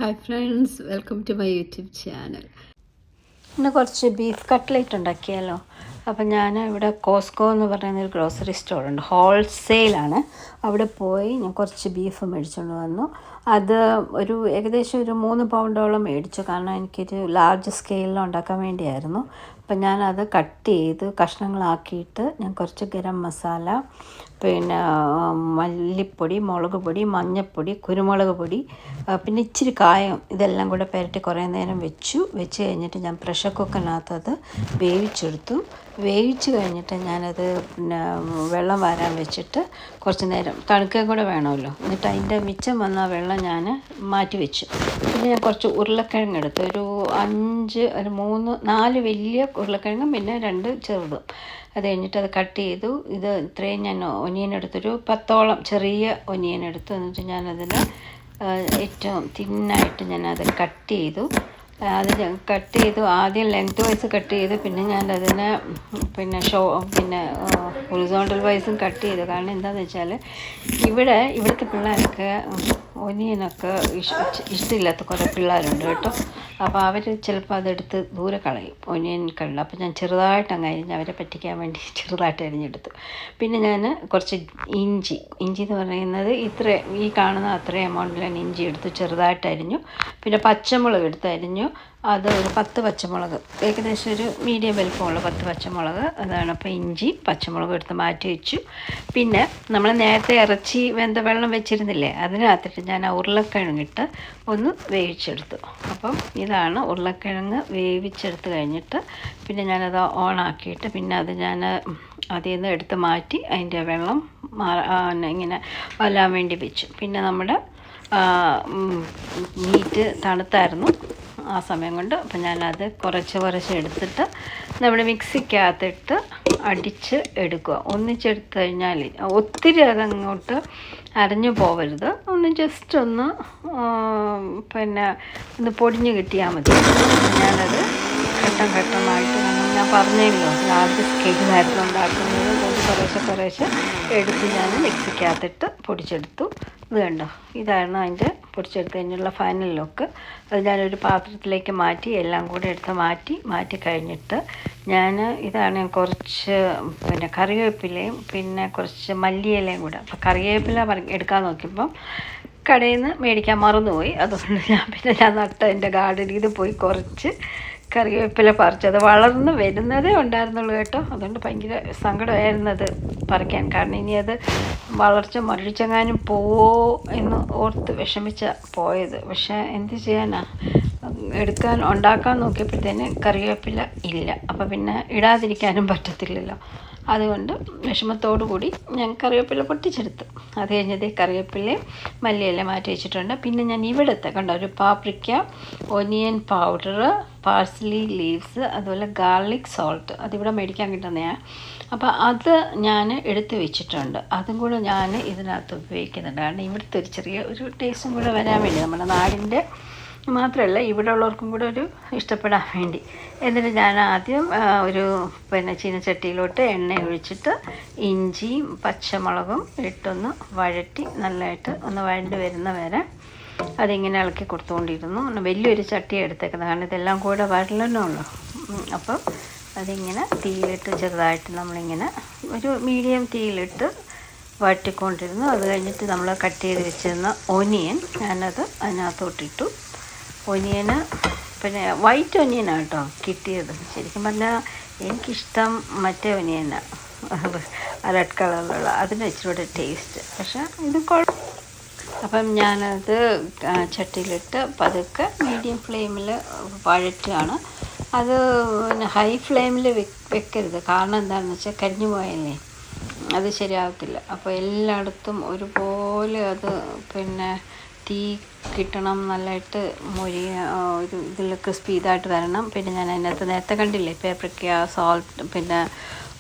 Hi friends, welcome to my YouTube channel. ഇന്ന് കുറച്ച് beef cutlet ഉണ്ടാക്കിയാലോ. അപ്പം ഞാൻ ഇവിടെ കോസ്കോ എന്ന് പറയുന്നൊരു ഗ്രോസറി സ്റ്റോറുണ്ട്, ഹോൾസെയിലാണ്. അവിടെ പോയി ഞാൻ കുറച്ച് ബീഫ് മേടിച്ചുകൊണ്ട് വന്നു. അത് ഏകദേശം ഒരു 3 പൗണ്ടോളം മേടിച്ചു. കാരണം എനിക്കൊരു ലാർജ് സ്കെയിലിൽ ഉണ്ടാക്കാൻ വേണ്ടിയായിരുന്നു. അപ്പം ഞാനത് കട്ട് ചെയ്ത് കഷ്ണങ്ങളാക്കിയിട്ട് ഞാൻ കുറച്ച് ഗരം മസാല, പിന്നെ മല്ലിപ്പൊടി, മുളക് പൊടി, മഞ്ഞൾപ്പൊടി, കുരുമുളക് പൊടി, പിന്നെ ഇച്ചിരി കായം, ഇതെല്ലാം കൂടെ പുരട്ടി കുറേ നേരം വെച്ച് കഴിഞ്ഞിട്ട് ഞാൻ പ്രഷർ കുക്കറിനകത്ത് അത് വേവിച്ച് കഴിഞ്ഞിട്ട് ഞാനത് പിന്നെ വെള്ളം വാരാൻ വെച്ചിട്ട് കുറച്ച് നേരം തണുക്കുകയും കൂടെ വേണമല്ലോ. എന്നിട്ട് അതിൻ്റെ മിച്ചം വന്ന വെള്ളം ഞാൻ മാറ്റി വെച്ചു. പിന്നെ ഞാൻ കുറച്ച് ഉരുളക്കിഴങ്ങ് എടുത്തു, ഒരു 4 വലിയ ഉരുളക്കിഴങ്ങും പിന്നെ 2 ചെറുതും. അത് കഴിഞ്ഞിട്ട് അത് കട്ട് ചെയ്തു. ഇത്രയും ഞാൻ ഒനിയൻ എടുത്തൊരു 10ഓളം ചെറിയ ഒനിയൻ എടുത്തു. എന്നിട്ട് ഞാനതിൽ ഏറ്റവും തിന്നായിട്ട് ഞാനത് കട്ട് ചെയ്തു. ആദ്യം ലെങ്ത് വൈസ് കട്ട് ചെയ്തു, പിന്നെ ഞാനതിനെ ഹൊറിസോണ്ടൽ വൈസും കട്ട് ചെയ്തു. കാരണം എന്താണെന്ന് വെച്ചാൽ ഇവിടുത്തെ പിള്ളേർക്ക് ഒനിയനൊക്കെ ഇഷ്ടമില്ലാത്ത കുറേ പിള്ളേരുണ്ട് കേട്ടോ. അപ്പോൾ അവർ ചിലപ്പോൾ അതെടുത്ത് ദൂരെ കളയും, ഒനിയൻ കളയും. അപ്പോൾ ഞാൻ ചെറുതായിട്ട് അരിഞ്ഞ് അവരെ പറ്റിക്കാൻ വേണ്ടി ചെറുതായിട്ട് അരിഞ്ഞെടുത്തു. പിന്നെ ഞാൻ കുറച്ച് ഇഞ്ചി എന്ന് പറയുന്നത് ഈ കാണുന്ന അത്രയും എമൗണ്ടിൽ ഞാൻ ഇഞ്ചി എടുത്ത് ചെറുതായിട്ട് അരിഞ്ഞു. പിന്നെ പച്ചമുളക് എടുത്ത് അരിഞ്ഞു. അത് ഒരു 10 പച്ചമുളക്, ഏകദേശം ഒരു മീഡിയം വലിപ്പമുള്ള 10 പച്ചമുളക് അതാണ്. അപ്പോൾ ഇഞ്ചി പച്ചമുളക് എടുത്ത് മാറ്റി വെച്ചു. പിന്നെ നമ്മൾ നേരത്തെ ഇറച്ചി വെന്ത വെള്ളം വെച്ചിരുന്നില്ലേ, അതിനകത്തിട്ട് ഞാൻ ആ ഉരുളക്കിഴങ്ങിട്ട് ഒന്ന് വേവിച്ചെടുത്തു. അപ്പം ഇതാണ് ഉരുളക്കിഴങ്ങ് വേവിച്ചെടുത്ത് കഴിഞ്ഞിട്ട് പിന്നെ ഞാനത് ഓണാക്കിയിട്ട് പിന്നെ അത് ഞാൻ അതിൽ നിന്ന് എടുത്ത് മാറ്റി അതിൻ്റെ വെള്ളം ഇങ്ങനെ വല്ലാൻ വേണ്ടി വെച്ചു. പിന്നെ നമ്മുടെ മീറ്റ് തണുത്തായിരുന്നു ആ സമയം കൊണ്ട്. അപ്പം ഞാനത് കുറച്ച് എടുത്തിട്ട് നമ്മുടെ മിക്സിക്കകത്തിട്ട് അടിച്ച് എടുക്കുക. ഒന്നിച്ചെടുത്ത് കഴിഞ്ഞാൽ ഒത്തിരി അതങ്ങോട്ട് അരഞ്ഞു പോകരുത്, ജസ്റ്റ് ഒന്ന് പൊടിഞ്ഞ് കിട്ടിയാൽ മതി. ഞാനത് ഘട്ടമായിട്ട് ഞാൻ പറഞ്ഞല്ലോ, ലാർജ് സ്കെയിലായിരുന്നു ഉണ്ടാക്കുന്നത്. കുറേശ്ശെ എടുത്ത് ഞാൻ മിക്സിക്കകത്തിട്ട് പൊടിച്ചെടുത്തു. ഇത് കണ്ടോ, ഇതാണ് അതിൻ്റെ പൊടിച്ചെടുത്ത് കഴിഞ്ഞുള്ള ഫൈനൽ ലുക്ക്. അത് ഞാനൊരു പാത്രത്തിലേക്ക് മാറ്റി, എല്ലാം കൂടെ എടുത്ത് മാറ്റി കഴിഞ്ഞിട്ട് ഞാൻ കുറച്ച് കറിവേപ്പിലയും പിന്നെ കുറച്ച് മല്ലിയിലയും കൂടെ. അപ്പോൾ കറിവേപ്പില എടുക്കാൻ നോക്കിയപ്പം കടയിൽ നിന്ന് മേടിക്കാൻ മറന്നുപോയി. അതുകൊണ്ട് ഞാൻ നട്ട എൻ്റെ ഗാർഡനിൽ ഇത് പോയി കുറച്ച് കറിവേപ്പില പറിച്ചു. അത് വളർന്ന് വരുന്നതേ ഉണ്ടായിരുന്നുള്ളൂ കേട്ടോ. അതുകൊണ്ട് ഭയങ്കര സങ്കടമായിരുന്നത് പറിക്കാൻ. കാരണം ഇനി അത് മരടിച്ചെങ്ങാനും പോവോ എന്ന് ഓർത്ത് വിഷമിച്ച പോയത്. പക്ഷേ എന്ത് ചെയ്യാനാ, ഉണ്ടാക്കാൻ നോക്കിയപ്പോഴത്തേന് കറിവേപ്പില ഇല്ല. അപ്പോൾ പിന്നെ ഇടാതിരിക്കാനും പറ്റത്തില്ലല്ലോ. അതുകൊണ്ട് വിഷമത്തോടു കൂടി ഞാൻ കറിവേപ്പില പൊട്ടിച്ചെടുത്തു. അത് കഴിഞ്ഞത് കറിവേപ്പിലയും മല്ലിയെല്ലാം മാറ്റി വെച്ചിട്ടുണ്ട്. പിന്നെ ഞാൻ ഇവിടുത്തെ ഒരു paprika, onion powder, parsley leaves, അതുപോലെ ഗാർലിക് സോൾട്ട്, അതിവിടെ മേടിക്കാൻ കിട്ടുന്നതാണ്. അപ്പോൾ അത് ഞാൻ എടുത്ത് വെച്ചിട്ടുണ്ട്. അതും കൂടെ ഞാൻ ഇതിനകത്ത് ഉപയോഗിക്കുന്നുണ്ട്. കാരണം ഇവിടുത്തെ ഒരു ചെറിയ ഒരു ടേസ്റ്റും കൂടെ വരാൻ വേണ്ടി, നമ്മുടെ നാടിൻ്റെ മാത്രമല്ല ഇവിടെ ഉള്ളവർക്കും കൂടെ ഒരു ഇഷ്ടപ്പെടാൻ വേണ്ടി. എന്നിട്ട് ഞാൻ ആദ്യം ഒരു ചീനച്ചട്ടിയിലോട്ട് എണ്ണ ഒഴിച്ചിട്ട് ഇഞ്ചിയും പച്ചമുളകും ഇട്ടൊന്ന് വഴറ്റി നല്ലതായിട്ട് ഒന്ന് വഴണ്ട് വരുന്ന വരെ അതിങ്ങനെ ഇളക്കി കൊടുത്തുകൊണ്ടിരുന്നു. വലിയൊരു ചട്ടി എടുത്തേക്കുന്നത്, കാരണം ഇതെല്ലാം കൂടെ വരലണമല്ലോ. അപ്പം അതിങ്ങനെ തീയിലിട്ട് ചെറുതായിട്ട് നമ്മളിങ്ങനെ ഒരു മീഡിയം തീയിലിട്ട് വഴറ്റിക്കൊണ്ടിരുന്നു. അത് കഴിഞ്ഞിട്ട് നമ്മൾ കട്ട് ചെയ്ത് വെച്ചിരുന്ന ഒനിയൻ ഞാനത് അതിനകത്തോട്ടിട്ടു. ഒനിയന് വൈറ്റ് ഒനിയനാണ് കേട്ടോ കിട്ടിയത്. ശരിക്കും പറഞ്ഞാൽ എനിക്കിഷ്ടം മറ്റേ ഒനിയനാണ്, റെഡ് കളറിലുള്ള, അതിന് ഇച്ചിരി കൂടെ ടേസ്റ്റ്. പക്ഷേ ഇത് അപ്പം ഞാനത് ചട്ടിയിലിട്ട് പതുക്കെ മീഡിയം ഫ്ലെയിമിൽ വഴറ്റുകയാണ്. അത് ഹൈ ഫ്ലെയിമിൽ വെക്കരുത്. കാരണം എന്താണെന്ന് വെച്ചാൽ കരിഞ്ഞു പോയല്ലേ, അത് ശരിയാകത്തില്ല. അപ്പോൾ എല്ലായിടത്തും ഒരുപോലെ അത് തീ കിട്ടണം, നല്ലതായിട്ട് ഇതിലൊക്കെ സ്പീഡായിട്ട് വരണം. പിന്നെ ഞാൻ അതിനകത്ത് നേരത്തെ കണ്ടില്ലേ പാപ്രിക്ക, സോൾട്ട്, പിന്നെ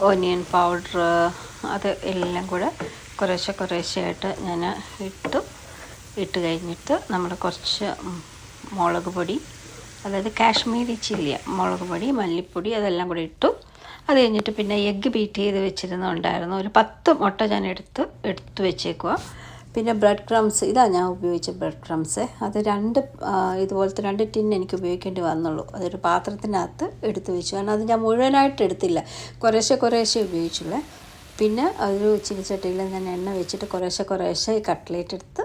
ഓനിയൻ പൗഡർ, അത് എല്ലാം കൂടെ കുറേശ്ശെയായിട്ട് ഞാൻ ഇട്ട് കഴിഞ്ഞിട്ട് നമ്മൾ കുറച്ച് മുളക് പൊടി, അതായത് കാശ്മീരി ചില്ലി മുളക് പൊടി, മല്ലിപ്പൊടി, അതെല്ലാം കൂടി ഇട്ടു. അത് കഴിഞ്ഞിട്ട് പിന്നെ എഗ്ഗ് ബീറ്റ് ചെയ്ത് വെച്ചിരുന്നുണ്ടായിരുന്നു. ഒരു 10 മുട്ട ഞാൻ എടുത്ത് വെച്ചേക്കുക. പിന്നെ ബ്രെഡ് ക്രംസ്, ഇതാണ് ഞാൻ ഉപയോഗിച്ച ബ്രെഡ് ക്രംസ്. അത് ഇതുപോലത്തെ 2 ടിൻ എനിക്ക് ഉപയോഗിക്കേണ്ടി വന്നുള്ളൂ. അതൊരു പാത്രത്തിനകത്ത് എടുത്ത് വെച്ചു. കാരണം അത് ഞാൻ മുഴുവനായിട്ട് എടുത്തില്ല, കുറേശ്ശെ ഉപയോഗിച്ചുള്ളൂ. പിന്നെ ഒരു ചീനിച്ചട്ടിയിൽ ഞാൻ എണ്ണ വെച്ചിട്ട് കുറേശ്ശെ ഈ കട്ട്ലേറ്റ് എടുത്ത്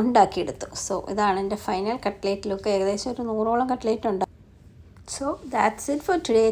ഉണ്ടാക്കിയെടുത്തു. സോ ഇതാണ് എൻ്റെ ഫൈനൽ കട്ട്ലേറ്റ് ലുക്ക്. ഏകദേശം ഒരു 100ഓളം കട്ട്ലേറ്റ് ഉണ്ടാകും. So that's it for today.